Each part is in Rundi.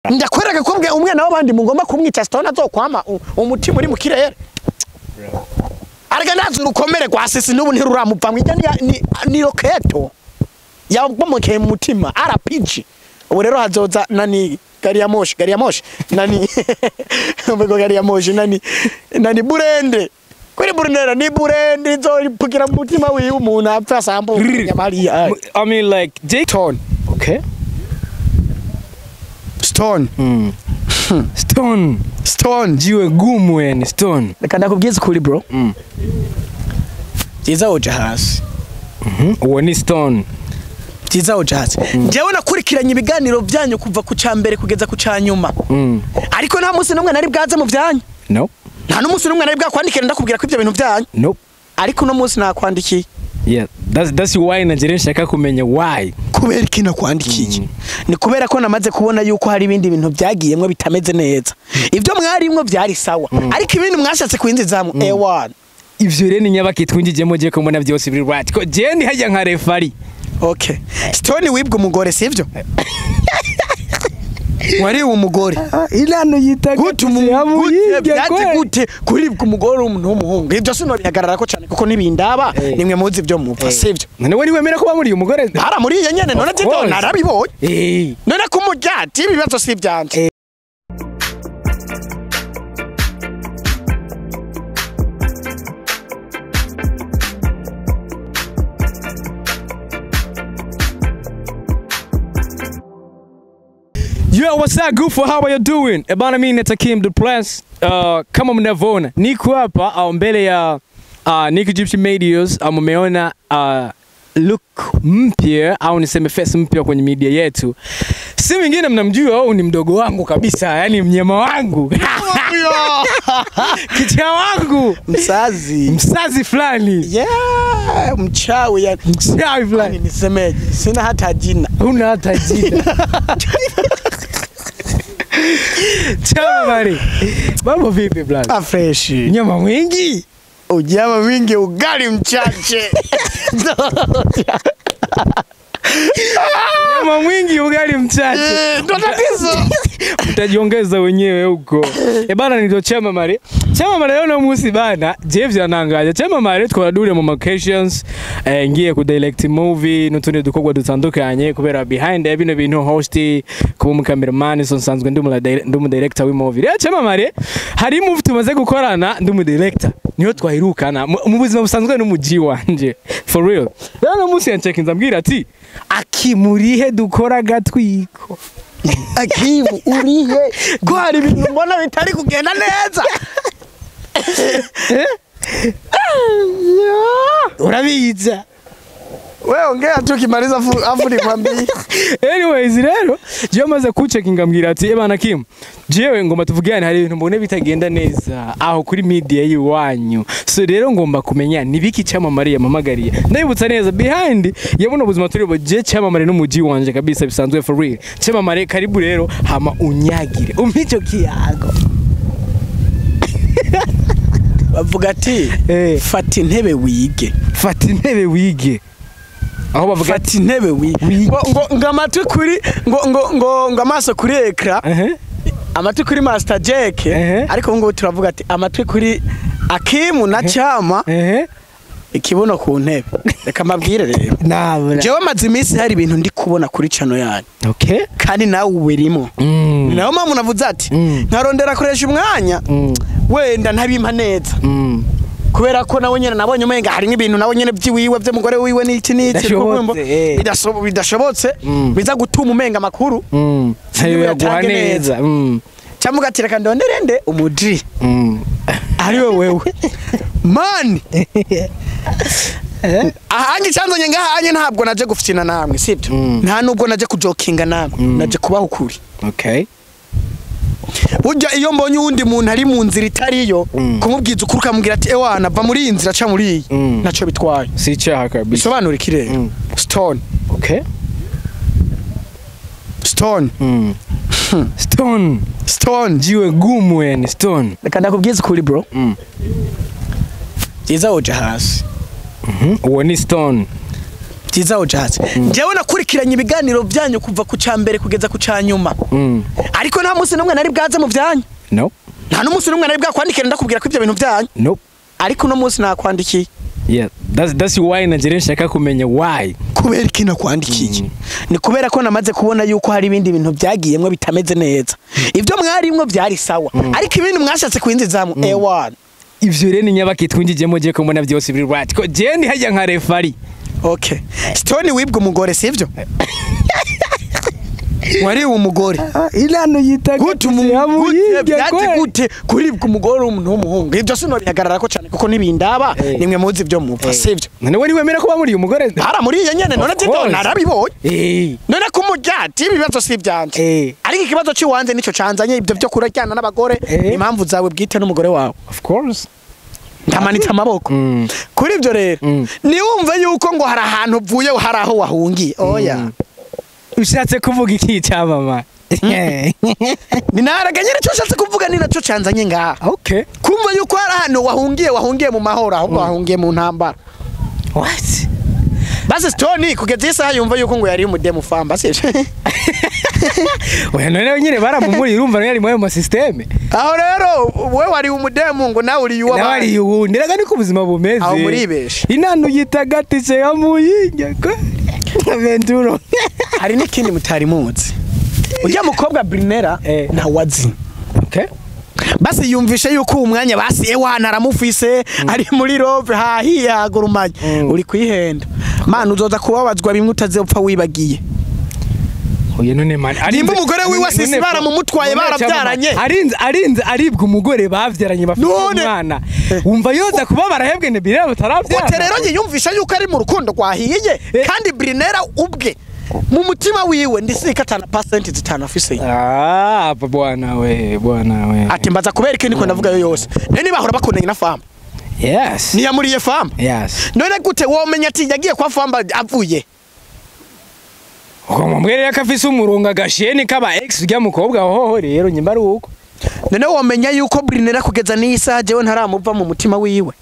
Ndakwereka ko umwana w'abandi mugomba kumwica stone azokwama umutima uri mu kirere. Arega nazo rukomere kwa sisi n'ubu ntiruramupfa mwija ni roketo. Yabomokeye mu mutima RPG. Ubu rero hazoza nani gari ya moshi nani mbego gari ya moshi nani burende. Kuri BRINELLA ni burende izopugira mu mutima wiwe umuntu apfa sambo nyamariya. I mean like Stone. Okay. Stone. Stone. Jiwe gumu yani Stone. Reka ndakubwiza kuri bro. Jiza uja hasi. Uwo ni Stone. Jiza uja hasi. Jewe nakurikiranye ibiganiro byanyu kuva ku cyambere kugeza ku cyanyuma. Ariko nta munsi numwe nari bwaze mu byanyu. No. Nta n'umunsi numwe nari bwakwandikira ndakubwira ko ibyo bintu byanyu. No. Ariko no munsi nakwandikiye. Yeah, that's why Nigeria shaka kumenya why. Kubera kino kwandikiye. Ni kubera ko namaze kubona yuko hari ibindi bintu byagiyemwe bitameze neza. Ivyo mwarimwe byari sawa. Ariko ibindi mwashatse kwinzizamo A1. Ivyo rero ni nyabaki twinjijemo je ko mbona byose biri right. Ko je ndi hajya nka referee. Okay. Stone wibwe umugore sivyo? Wari umugore. Ilano yita gute gute kuribwa umugore umuntu w'umuhungu. Ibyo sino bihagarara ko cyane kuko nibindaba nimwe muzi byo mupfa sivyo. None wari wemera ko bamuri umugore? Hara muri ye nyene none tito narabibonye. None kumujyati ibibazo sivyanje. Yo, what's up, Goofo? How are you doing? Ebana mimi ni Takim the Plus. Kama mnavyoona niko hapa mbele ya Nick Egyptian Medias. Mmeona look mpya au niseme face mpya kwenye media yetu. Si mwingine mnamjua au ni mdogo wangu kabisa, yani mnyama wangu. Kicha wangu, msazi fulani. Yeah, mchawi yani. Mchawi fulani. Nisemeje? Sina hata jina. Huna hata jina. CAMAMARE. Mambo vipi blaza? Fresh. Nyama mwingi? Unyama mwingi ugali mchache. Nyama mwingi ugali mchache. Ndo tatizo. Mtajiongeza wenyewe huko. Bana ndio CAMAMARE. CAMAMARE leo na musi bana. Jeff yanangaje. CAMAMARE twaradure mu vacations ngiye ku direct movie n'utundi dukogwa dutandukanye kubera behind bino bintu host kuba mu cameraman so nsanzwe ndumu director we movie. Rero CAMAMARE hari movie tumaze gukorana ndumu director. Niyo twahirukana mu buzima busanzwe n'umuji wanje. For real. Rero na musi yancekinza mbwira ati akimurihe dukora gatwiko. Akimu urihe ko hari ibintu mbona bitari kugenda neza. Urabiza wewe ongea tu kimaliza afuri kwambi. Anyways rero je maze kucekinga mbwira ati ebana Kim jewe ngomba tuvugane hari ibintu mbone bitagenda neza aho kuri media yiwanyu. So rero ngomba kumenya nibiki CAMAMARE yamamagariye. Ndabibutsa neza behind yabuno buzima turibo je CAMAMARE n'umuji wanje kabisa bisanzwe for real. CAMAMARE karibu rero hama unyagire umico kiyago. Bavuga ati fata intebe wige. Fata intebe wige. Aho bavuga ati intebe wige. Ngo amatwi kuri ngo amaso kuri ekra. Amatwi kuri Master Jack. Ariko ngo turavuga ati amatwi kuri Akimu na Chama. Ikibuno ku ntebe. Reka mabwire rero. Nabura. Jewe maze iminsi hari ibintu ndi kubona kuri channel yanyu. Okay. Kandi nawe uberimo. Naho mama navuze ati nkarondera koresha umwanya. Wenda ntabimpa neza. Kubera ko nawe nyene nabonye umenga hari nk'ibintu nawe nyene byiwiwe by'umugore wiwe n'iki bidashobotse biza gutuma umenga amakuru. Hayo yaguha neza. Cyangwa gatira kandonderende umuji. Ari wewe. Man. Ahangi cyanzanye ngahanye ntabwo naje gufitana namwe sibyo. Nta nubwo naje kujokinga namwe. Naje kubaho kuri. Okay. Burya iyo mbonye undi muntu ari mu nzira itariyo kumubwiza ukuri kamubwira ati ewana va muri inzira ca muri iyi naco bitwaye. Si cyaha kabisa. Bisobanura ikirere. Stone. Okay. Stone. Stone. Jiwe gumu yani Stone. Reka ndakubwiza ukuri bro. Jiza uja hasi. Uwo ni Stone. byiza ojaze njyewe nakurikiranye ibiganiro byanyu kuva ku cyambere kugeza ku cyanyuma ariko nta munsi numwe nari bwaze mu byanyu no nta n'umunsi numwe nari bwakwandikira ndakubwira ko ibyo bintu byanyu no ariko no munsi nakwandikiye yeah that's why nagira nshaka kumenya why kubera ikintu kwandikiye ni kubera ko namaze kubona yuko hari ibindi bintu byagiyemwe bitameze neza ibyo mwarimwe byari sawa ariko ibindi mwashatse kwinjizamo ewan ivyo rero ni nyabaki twinjijemo je ko mbona byose biri right ko je ndi hajya nka refari okay Stone wibwe umugore sivyo wari umugore ilano yitaga gute kuribwa umugore umuntu w'umuhungu ibyo sino bihagarara ko cyane kuko nibindaba nimwe muzi byo mupfa sivyo none wari wemera kuba muri umugore bara muri ye nyene none tito narabibonye none kumujyati ibibazo si byanje ariko ikibazo ciwanze nico canzanye ibyo byo kurajyana n'abagore impamvu zawe bwite n'umugore wawe of course ndamanitse amaboko kuri ibyo rero niwumve yuko ngo hari ahantu uvuye hari aho wahungiye oya ushatse kuvuga iki cyamama ni naraganye nicyo ushatse kuvuga ni nacyo canzanye ngaha okay kumva yuko hari ahantu wahungiye mu mahoro ahubwo wahungiye mu ntambara what basi Stone kugeza isaha yumva yuko ngo yari umudemu famba sije oya none nyine baramumuri urumva yari mu systeme aho rero we wari umudemu ngo nawe uri yuwa nawe yundi raga ni kubuzima bumeze aho muribeshe inanu yitagatise yamuyinga ko Aventuro hari n'ikindi mutari muzi ujya mukobwa Brinella na wazi okay basi yumvishe yuko umwanya basi ewana aramufise ari muri love hahiya gurumanye uri kwihenda man uzoza kubabazwa bimwe utazopfa wibagiye oye none man nimba umugore wiwe sisi baramumutwaye barabyaranye arinze aribwa umugore bavyaranye bafite umwana wumva yoza kuba barahebwe ne Brinella bataravyara rero yumvisha yuko ari mu rukundo rwahiye kandi Brinella ubwe mu mutima wiwe ndisika 5% zitanafise bwana we ati mbaza kubera iki niko ndavuga yo yose nene bahora bakundanye na femme yes ni yamuriye femme yes none gute womenya ati yagiye kwa femme avuye mwere yakafise umuronga gasheni kaba ex ujya mukobwa hoho rero nyimba ari uko none womenya yuko Brinella kugeza nisa jewe ntaramuva mu mutima wiwe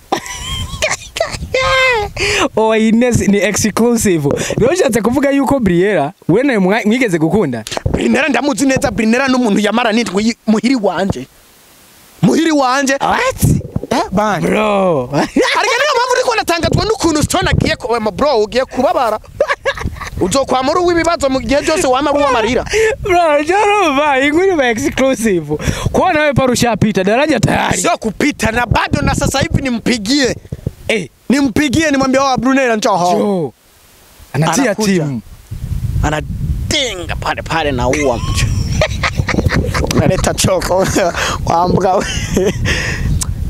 oh Ines ni exclusive rero nshatse kuvuga yuko Brinella we nayo mwigeze gukunda Brinella ndamuzi neza Brinella n'umuntu yamara nitwe muhiri wanje what bang bro ariko niyo mpamvu uriko natangazwa n'ukuntu Stone agiye kuba bro ugiye kubabara uzokwamura w'ibibazo mu gihe cyose wamara uwamarira bro jarova ingwini ba exclusive kwa nawe parusha pita daraja tayari sio kupita na bado na sasa hivi nimpigie nimpigie nimwambie wa Brinella njoo anatia timu anatinga pale na uwa naleta choko wambwa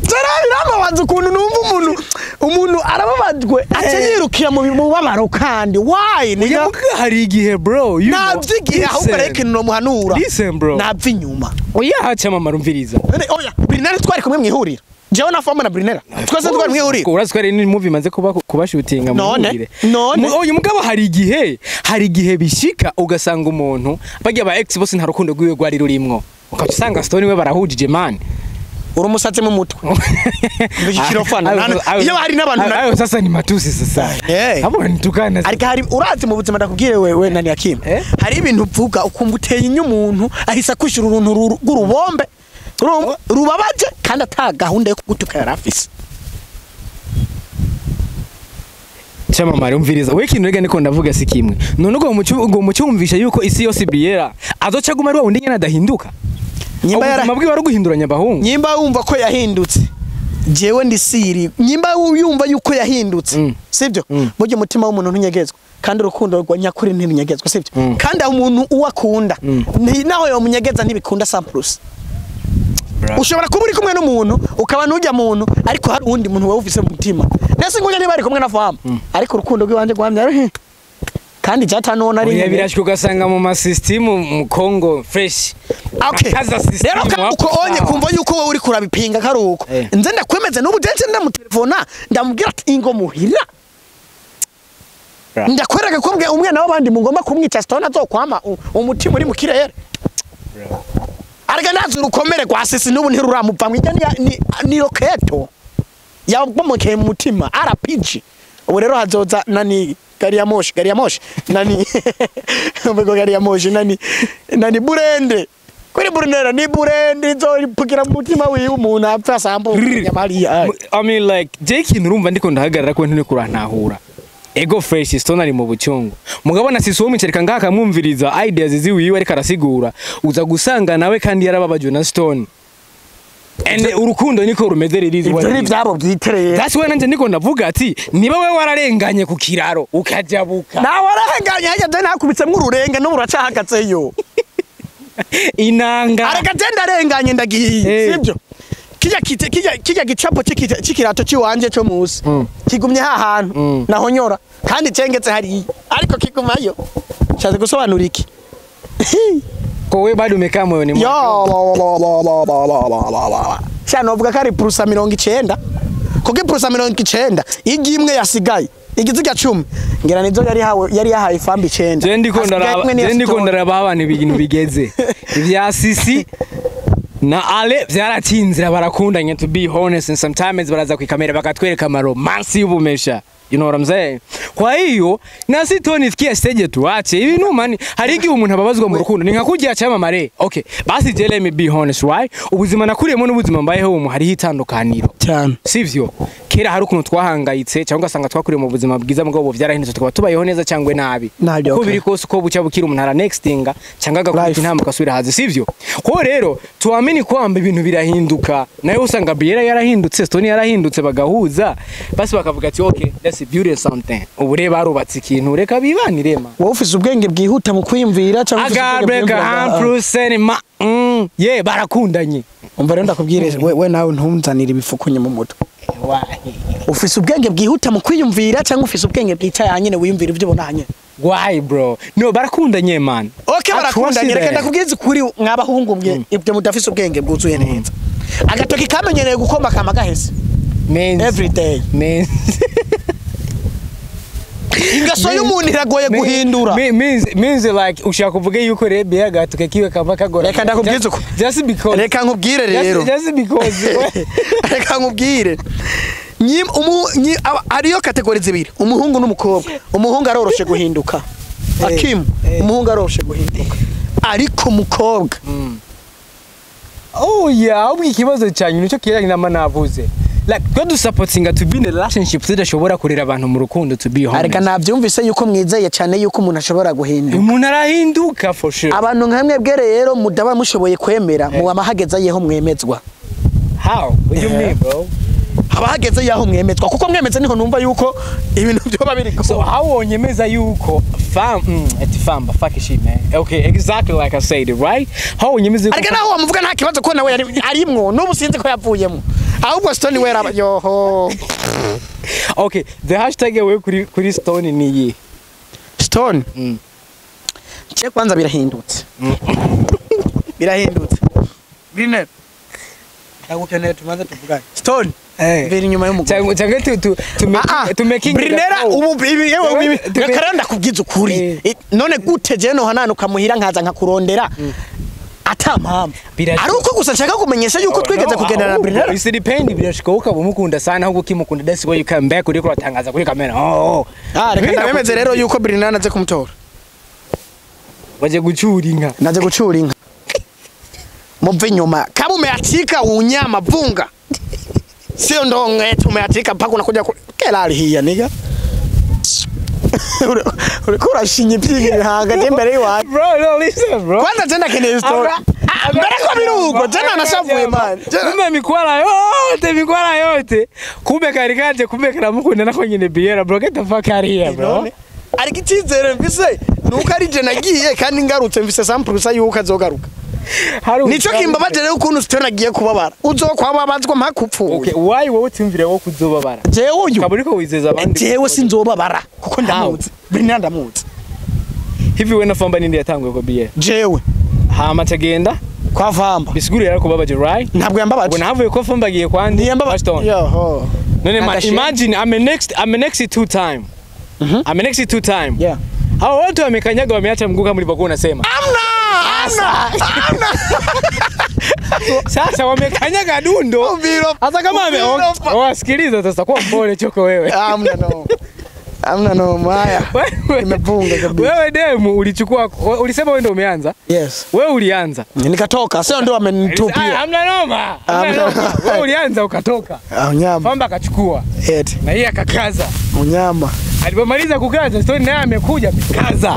Zarabirama wanze ukuntu numva umuntu arababajwe acanyirukira mu bibabaro kandi why ni hari igihe bro navyigiye ahubwo reke no muhanura listen bro navy'inyuma oya hacha mama rumviriza oya Brinella twari kumwe mwihurira jewe na fama na Brinella twese twari mwihurira urazwari ni movie manze kuba shootinga mu none oya mugabo hari igihe bishika ugasanga umuntu bagiye ba ex bose nta rukundo rwiwe rwari rurimwo ukacusanga Stone we barahujije man urumusatse mu mutwe bishikirofana iyo hari n'abantu ayo sasa ni matusi sasa abo nitukana ariko hari urazi mu buzima ndakubwire wewe nani Hakim hari ibintu uvuga ukumva uteye inyumuntu ahisa kwishura uruntu rw'urubombe rubabaje kandi atagahunda yo kugutuka yarafise CAMAMARE umviriza we kintu rega niko ndavuga sikimwe none ngo mucyumvisha yuko isi yose Brinella azoca guma ari wundi nyene adahinduka nyimba yarabwiwe ari guhinduranya abahungu nyimba wumva ko yahindutse jewe ndi siri nyimba yumva yuko yahindutse sibyo buryo umutima w'umuntu ntunyegezwa kandi urukundo rwa nyakuri ntirunyegezwa sibyo kandi aho umuntu uwakunda naho yo munyegeza ntibikunda samples ushobora kuba uri kumwe n'umuntu ukaba n'ujya muntu ariko hari undi muntu wowe ufise mu mutima nese ngunya ntibari kumwe na fama ariko urukundo rw'iwanje rwamye kandi jatanona ari birashye ugasanga mu system mu Congo fresh okay rero uko onye kumva yuko wowe uri kurabipinga karuko nze ndakwemeze n'ubu dense ndamutelefona ndamubwira ati ingo muhira ndakwereka ko umwana w'abandi mugomba kumwica Stone azokwama umutima uri mu kirere arega nazo urukomere kwa sisi n'ubu ntiruramupfa mwijya ni roketo yabomokeye mu mutima RPG ubu rero hazoza nani gari ya moshi nani umego gari ya moshi nani burende kuri BRINELLA ni burende nzopukira mu mutima wiwe umuntu apfa sambo nyamariya. I mean like Jake nurumva ndiko ndahagarara ko ntine kurantahura ego fresh Stone ari mu bucyungu mugabona sisi wo micereka ngaka mwumviriza ideas ziwiwe ariko arasigura uza gusanga nawe kandi yarababajwe na Stone. Ene urukundo niko rumeze ririzi ibyo byabo byitereye. That's why nanje ndiko ndavuga ati niba we wararenganye ku kiraro ukajabuka na wararenganye hajya je nakubitse mw'ururenge no muracahagatseyo inanga areka tenda arenganye ndagiye sibyo kijya gicapo cikirato ciwanje cyo musi kigumye hahantu nahonyora kandi cengetse hari ariko kigumayo shaze gusobanura iki kowe bado umekaa moyoni mwako cyane uvuga kari purusa 90 kuko purusa 90 igimwe yasigaye igiziga 10 ngira nizo yari yahaye ifambi 9 je ndiko ndaraba abantu ibintu bigeze ibya sisi na ale byaratinzira barakundanye to be honest and sometimes baraza ku kamera bakatwereka romance y'ubumesha. You know what I'm saying? Kwa hiyo na Stone ifikia stage tuache ibintu mani hari igihe umuntu ababazwa mu rukundo ni nkakugira CAMAMARE. Okay, basi je let me be honest, right? Ubuzima nakuriyemo n'ubuzima mbayeho mu hari itandukaniro cyane. Sivyo? Kera hari ukuntu twahangayitse cyangwa ugasanga twakuriye mu buzima bwiza mugabo byarahindutse tukaba tubayeho neza cyangwa nabi. Uko biri kose uko bucya bukira umuntu ara nextinga cyangwa agakubita intama kasubira hazi, sivyo? Ko rero tuamini kwamba ibintu birahinduka nayo usanga BRINELLA yarahindutse Stone yarahindutse bagahuza basi bakavuga ati okay let's beauty something ubure barubatse ikintu reka bibanirema wowe ufise ubwenge bwihuta mu kwiyumvira cyangwa ufise ye barakundanye umva rero ndakubwire we nawe ntumzanira ibifukunye mu mutwe ufise ubwenge bwihuta mu kwiyumvira cyangwa ufise ubwenge bwicaye nyene wiyumvira ibyo ubona nyene why bro no barakundanye man okay barakundanye reka ndakubwize kuri mwabahungu mwe ibyo mudafise ubwenge bwuzuye neza agatoki kamenyereye gukomba kama gahese every day ingaso y'umuntu iragoye guhindura means like ushaka kuvuga yuko rebe yagatuke kiwe kama kagora reka ndakubwize uko just because reka nkubwire rero just because reka nkubwire ariyo kategori zibiri umuhungu n'umukobwa umuhungu aroroshe guhinduka Hakim umuhungu aroroshe guhinduka ariko umukobwa oh yeah ubwo ikibazo cyane nicyo kiranye n'amanavuze like God supporting to be in a relationship zidashobora kurera abantu mu rukundo to be honest ariko navyumvise yuko mwizeye cyane yuko umuntu ashobora guhinduka umuntu arahinduka for sure abantu nkamwe bwe rero mudaba mushoboye kwemera mu amahageza yeho mwemezwa how what you mean bro abahageze yaho mwemezwa kuko mwemeze niho numva yuko ibintu byo babiri so how wonyemeza yuko famba fuck shit man okay exactly like I said it right how wonyemeza ariko naho wamuvuga nta kibazo ko nawe arimwo nubu sinzi ko yapuyemo ahubwo Stone wera yoho okay the hashtag yawe kuri Stone ni yi Stone cye kwanza birahindutse birahindutse BRINELLA agukeneye tumaze tuvugane Stone biri nyuma y'umugabo cyangwa to making BRINELLA ubu yewe karanda kubwiza ukuri none guteje no hanano kamuhira nkaza nkakurondera atampamvu ari uko gusa nshaka kumenyesha yuko twigeze kugendana na BRINELLA isi depend birashika ukabumukunda sana ahubwo kimukunda that's why you come back uri kuratangaza kuri kamera reka ndabemeze rero yuko BRINELLA naze kumutora waje gucura inka naze gucura inka muve nyuma kama umeatika unyama vunga sio ndonge tumeatika mpaka unakuja kelali hii niga ulikura shinyi pigi hanga jembere iwa bro no listen bro kwanza tena kene story mbele kwa birugo tena anashavuye man kumbe mikwala yote kumbe karikaje kumbe karamukunda nako nyine BRINELLA bro get the fuck out here bro ari kitizere mvise nuko ari je nagiye kandi ngarutse mvise sample yuko azogaruka nico kimbabaje rero ukuntu Stone agiye kubabara uzokwababazwa mpakupfuye okay why wowe tumvire wo kuzobabara jewe uyu kaburiko wizeza abandi jewe sinzobabara kuko ndamuzi BRINELLA ndamuzi hivi we na famba nindi yatangwe ko BRINELLA jewe hama tagenda kwa famba bisiguri yara kubabaje right ntabwo yambabaje ubona havuye ko famba agiye kwandi yoho none imagine I'm next 2 time I'm next 2 time yeah hao watu wamekanyaga wameacha mguu kama ulivyokuwa unasema amna sasa wamekanyaga dundo hata kama wasikiliza sasa kwa mpole choko wewe amna no Amna no maya. Imepunga kabisa. Wewe demu ulichukua ulisema wewe ndio umeanza? Yes. Wewe ulianza. Nikatoka. Sio ndio amenitupia. Hamna noma. Wewe ulianza ukatoka. Unyama. Famba akachukua. Eti. Na yeye akakaza. Unyama. Alipomaliza kukaza story naye amekuja amekaza.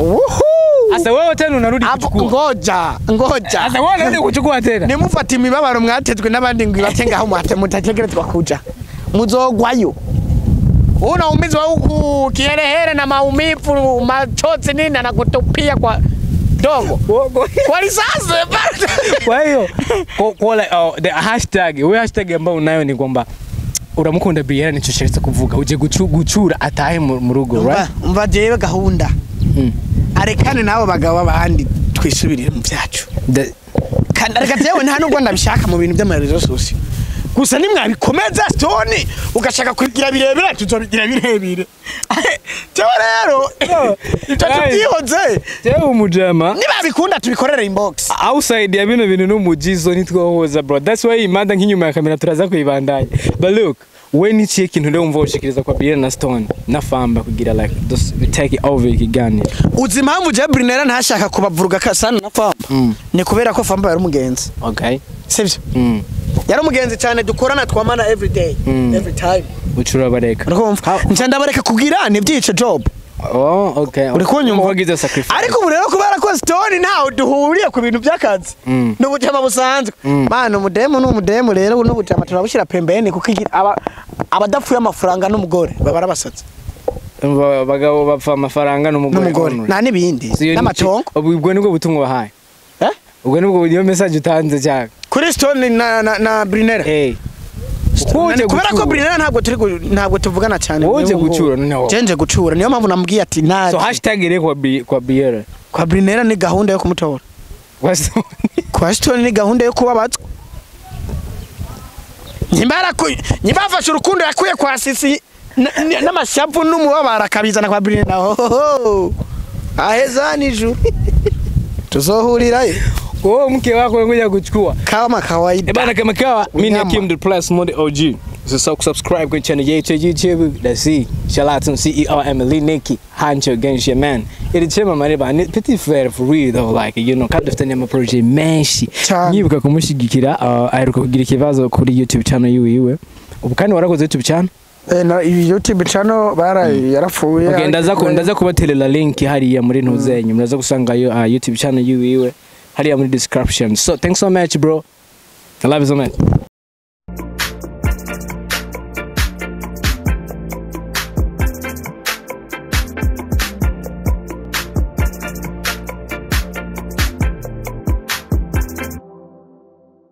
Sasa wewe tena unarudi kuchukua. Ngoja. Sasa wewe unarudi kuchukua tena. Nimufata imibabaro mwatetwe n'abandi ngo batenga aho mutategere twakuja. Muzogwayo. Unaumizwa huku kiherehere na maumivu machozi nini anakutupia kwa dogo. Kwa risasi. Kwa hiyo the hashtag ambao unayo ni kwamba uramukunda Briella nico cyeretse kuvuga uje gucura atahe mu rugo, right? Umva jewe gahunda. Arekane nabo bagabo abandi twisubirire mu byacu. Reka jewe nta nubwo ndabishaka mu bintu by'amarezo sosio. Gusa nimwabikomeza Stone ugashaka kugira birebire tuzobigira birebire. Cyo rero icyo jewe umujama nibabikunda tubikorera inbox. Outside ya bino bintu n'umujizo nitwohoza bro. That's why imanda nk'inyuma ya kamera turaza kwibandanya. But look, when you check into ndumva ushikiriza kwa Briella na Stone na Famba kugira like those take it over ikigani. Uzi impamvu je Brineella ntashaka kubavuruga kasana na Famba. Ni kubera ko Famba yari umugenzi. Okay. Sivyo? Yari umugenzi cyane dukorana twamana every day, every time. Ucura bareka. Nca ndabareka kugira ni byice job. Oh, okay. Uri kunyuma wagize sacrifice. Ariko ubu rero kubera ko Stone ntaho duhuriye ku bintu by'akazi. N'ubujama busanzwe. Mana umudemu rero n'ubujama turabushyira pembeni kuko abadapfuye amafaranga n'umugore babara basatse. Bagabo bapfa amafaranga n'umugore. Nta nibindi n'amatongo. Ubwo nibwo butumwa bahaye. Ubwo nibwo niyo message utanze cyane. Kuri Stone na Brineella. Kubera ko Brineella ntabwo tuvugana cyane. Woje gucura noneho. Jenje gucura niyo mpamvu nambwiye ati nta. So hashtag ire kwa Briella. Kwa Brineella ni gahunda yo kumutora. Kwa Stone ni gahunda yo kubabatswa. Nyibafasha urukundo yakuye kwa sisi n'amashapu n'umubabara kabizana kwa Brineella. Aheza nijuru. Tuzohurirayo. Kwa mke wako ngoja kuchukua kama kawaida. Bana kama kawa mimi ni Kim the Plus Mode OG. So subscribe kwa channel yetu YouTube. Let's see. Shout out to CEO Emily Nikki Hancho against your man. Iri chema mareba ni petit frère for real though, like you know kadufitanye ama project menshi. Nyibuka kumushigikira aheruka kugira ikibazo kuri YouTube channel yiwe. Ubu kandi warakoze YouTube channel? Na YouTube channel bara yarapfuye. Okay, ndaza kubaterera link hariya muri ntuzenyu. Muraza gusanga YouTube channel yiwe hariya muri description. So thanks so much bro. I love you so much.